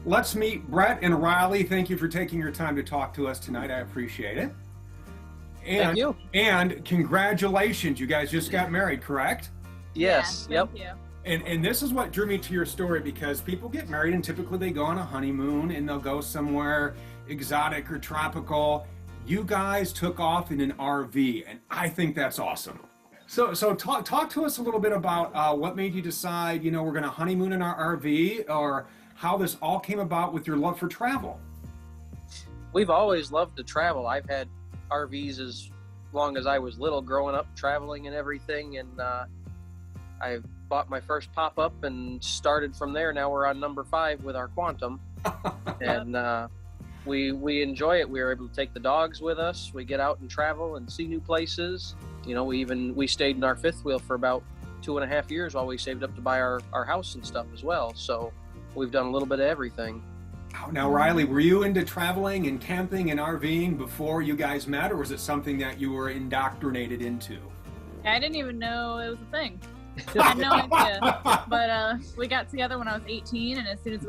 let's meet Brett and Rylie. Thank you for taking your time to talk to us tonight. I appreciate it. Thank you. And congratulations, you guys just got married, correct? Yes. Yeah, Yep. thank you. And this is what drew me to your story, because people get married and typically they go on a honeymoon and they'll go somewhere exotic or tropical. You guys took off in an RV, and I think that's awesome. So talk to us a little bit about what made you decide, we're going to honeymoon in our RV, or how this all came about with your love for travel. We've always loved to travel. I've had RVs as long as I was little, growing up, traveling and everything. And I bought my first pop-up and started from there. Now we're on number 5 with our Quantum. And we enjoy it. We were able to take the dogs with us. We get out and travel and see new places. We stayed in our fifth wheel for about 2.5 years while we saved up to buy our house and stuff as well. So we've done a little bit of everything. Now, Rylie, were you into traveling and camping and RVing before you guys met, or was it something that you were indoctrinated into? I didn't even know it was a thing. I had no idea. But we got together when I was 18, and as soon as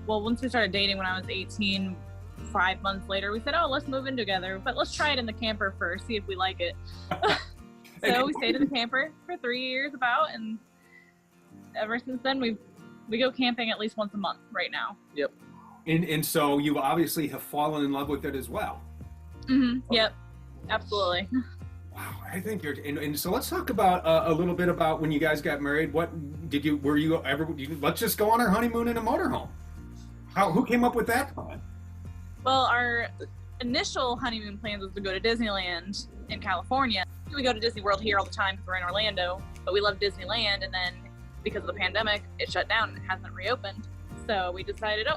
once we started dating when I was 18, 5 months later, we said, oh, let's move in together, but let's try it in the camper first, see if we like it. So we stayed in the camper for 3 years and ever since then we go camping at least once a month right now. Yep. And so you obviously have fallen in love with it as well. Mm-hmm. Yep. Absolutely. Wow, I think and so let's talk about a little bit about when you guys got married. Let's just go on our honeymoon in a motorhome. Who came up with that plan? Well, our initial honeymoon plans was to go to Disneyland in California. We go to Disney World here all the time because we're in Orlando, but we love Disneyland, and then because of the pandemic, it shut down and it hasn't reopened. So we decided,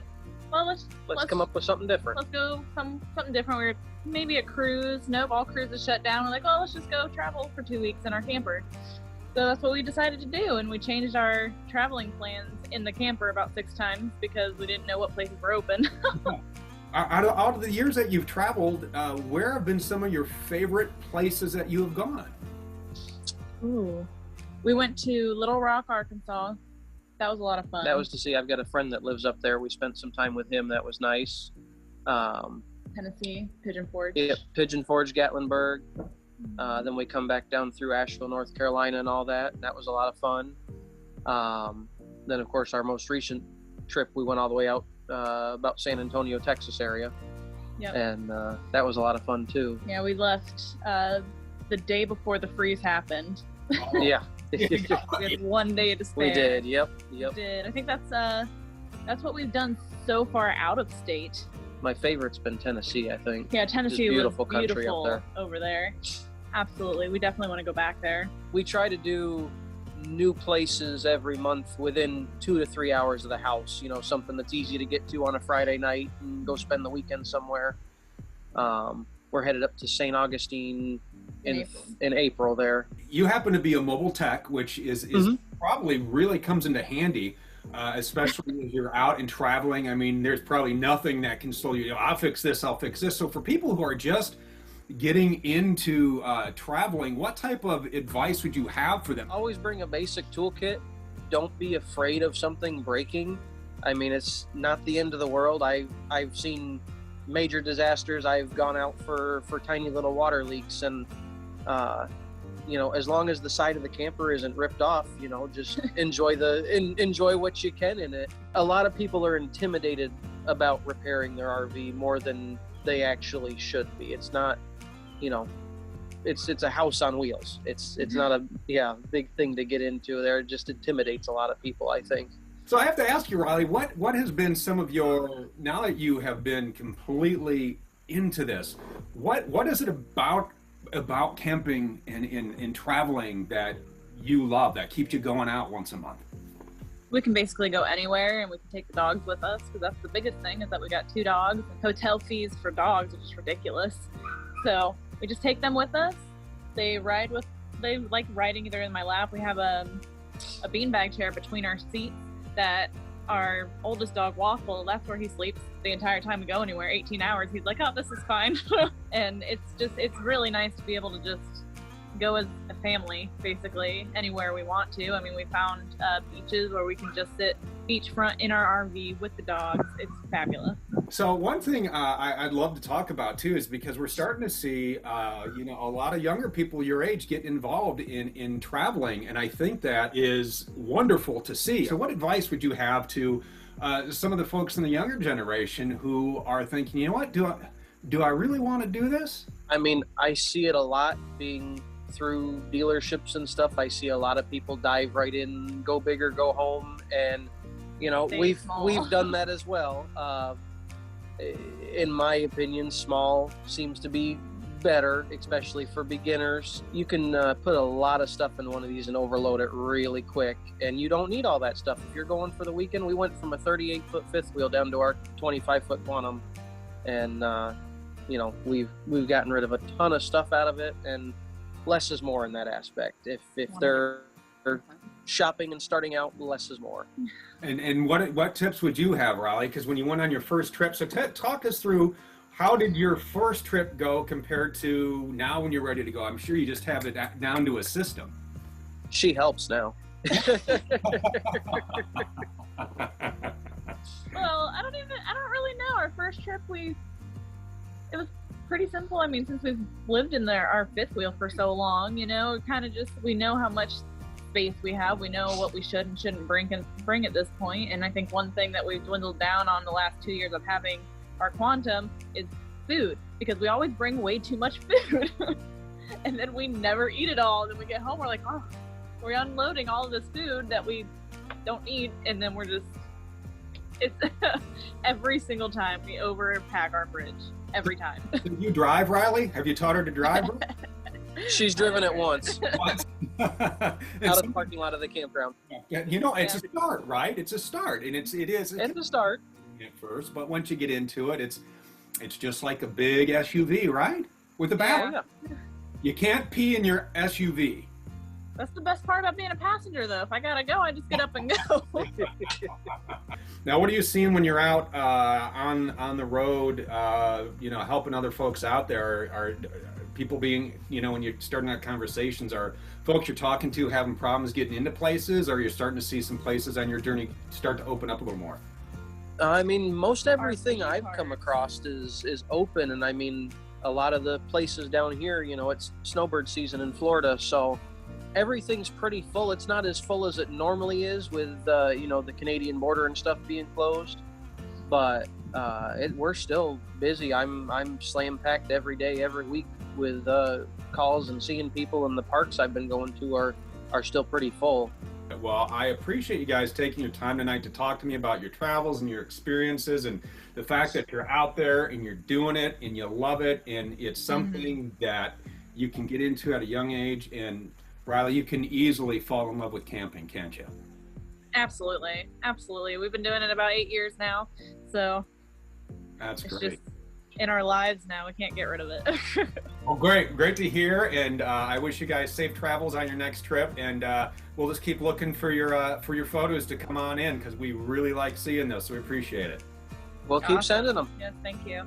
let's come up with something different. Let's go something different. We're maybe a cruise. Nope, all cruises shut down. We're like, let's just go travel for 2 weeks in our camper. So that's what we decided to do, and we changed our traveling plans in the camper about 6 times because we didn't know what places were open. Out of the years that you've traveled, where have been some of your favorite places that you have gone? Ooh. We went to Little Rock, Arkansas. That was a lot of fun. That was to see. I've got a friend that lives up there. We spent some time with him. That was nice. Tennessee, Pigeon Forge. Yep, Pigeon Forge, Gatlinburg. Then we come back down through Asheville, North Carolina, and all that. That was a lot of fun. Then, of course, our most recent trip, we went all the way out about San Antonio, Texas area. Yep. And that was a lot of fun, too. Yeah, we left the day before the freeze happened. Oh. Yeah. We had 1 day to spare. We did, yep. We did. I think that's what we've done so far out of state. My favorite's been Tennessee, I think. Yeah, Tennessee was beautiful country beautiful up there. Over there. Absolutely. We definitely want to go back there. We try to do new places every month within 2 to 3 hours of the house. Something that's easy to get to on a Friday night and go spend the weekend somewhere. We're headed up to St. Augustine in April there. You happen to be a mobile tech, which is probably really comes into handy, especially if you're out and traveling. I mean, there's probably nothing that can slow you. I'll fix this. So for people who are just getting into traveling, what type of advice would you have for them? Always bring a basic toolkit. Don't be afraid of something breaking. I mean, it's not the end of the world. I've seen major disasters. I've gone out for tiny little water leaks, and as long as the side of the camper isn't ripped off, just enjoy what you can in it. A lot of people are intimidated about repairing their RV more than they actually should be. It's not, it's a house on wheels. It's not a big thing to get into there. It just intimidates a lot of people, I think. So I have to ask you, Rylie, what has been some of your, now that you have been completely into this, what is it about camping and traveling that you love, that keeps you going out once a month? We can basically go anywhere, and we can take the dogs with us, because that's the biggest thing, is that we got 2 dogs. Hotel fees for dogs are just ridiculous. So we just take them with us. They like riding either in my lap. We have a beanbag chair between our seats that our oldest dog, Waffle, that's where he sleeps the entire time we go anywhere, 18 hours. He's like, oh, this is fine. And it's really nice to be able to just go as a family, basically, anywhere we want to. I mean, we found beaches where we can just sit, beachfront in our RV with the dogs. It's fabulous. So one thing I'd love to talk about too is because we're starting to see, a lot of younger people your age get involved in traveling, and I think that is wonderful to see. So what advice would you have to some of the folks in the younger generation who are thinking, you know what, do I really want to do this? I mean, I see it a lot being through dealerships and stuff. I see a lot of people dive right in, go big or go home, and we've done that as well. In my opinion, small seems to be better, especially for beginners. You can put a lot of stuff in one of these and overload it really quick, and you don't need all that stuff. If you're going for the weekend, we went from a 38-foot fifth wheel down to our 25-foot Quantum, and we've gotten rid of a ton of stuff out of it, and less is more in that aspect. If they're shopping and starting out, less is more. And what tips would you have, Rylie? Because when you went on your first trip, so talk us through, how did your first trip go compared to now when you're ready to go? I'm sure you just have it down to a system. She helps now. Well, I don't really know. Our first trip, it was pretty simple. I mean, since we've lived in our fifth wheel for so long, kind of just, we know how much space we have. We know what we should and shouldn't bring at this point. And I think one thing that we've dwindled down on the last 2 years of having our Quantum is food, because we always bring way too much food and then we never eat it all. Then we get home, we're like, oh, we're unloading all of this food that we don't eat, and then it's every single time we overpack our fridge. Every time. Do you drive, Rylie? Have you taught her to drive? She's driven it once. Once. Out of the parking lot of the campground. It's a start, right? It's a start, and it's a start at first, but once you get into it, it's just like a big SUV, right? With a bathroom. Yeah. You can't pee in your SUV. That's the best part about being a passenger, though. If I gotta go, I just get up and go. Now, what are you seeing when you're out on the road, helping other folks out there? Are people being, when you're starting out conversations, are folks you're talking to having problems getting into places, or you're starting to see some places on your journey start to open up a little more? I mean, most everything I've come across is open, and I mean, a lot of the places down here, it's snowbird season in Florida, so everything's pretty full. It's not as full as it normally is with the Canadian border and stuff being closed, but we're still busy. I'm slam packed every day, every week with calls, and seeing people, in the parks I've been going to are still pretty full. Well, I appreciate you guys taking your time tonight to talk to me about your travels and your experiences, and the fact that you're out there and you're doing it and you love it, and it's something that you can get into at a young age. And Rylie, you can easily fall in love with camping, can't you? Absolutely. We've been doing it about 8 years now, so that's great. Just in our lives now. We can't get rid of it. Well, great to hear, and I wish you guys safe travels on your next trip, and we'll just keep looking for your photos to come on in, because we really like seeing those, so we appreciate it. We'll keep sending them. Yes, thank you.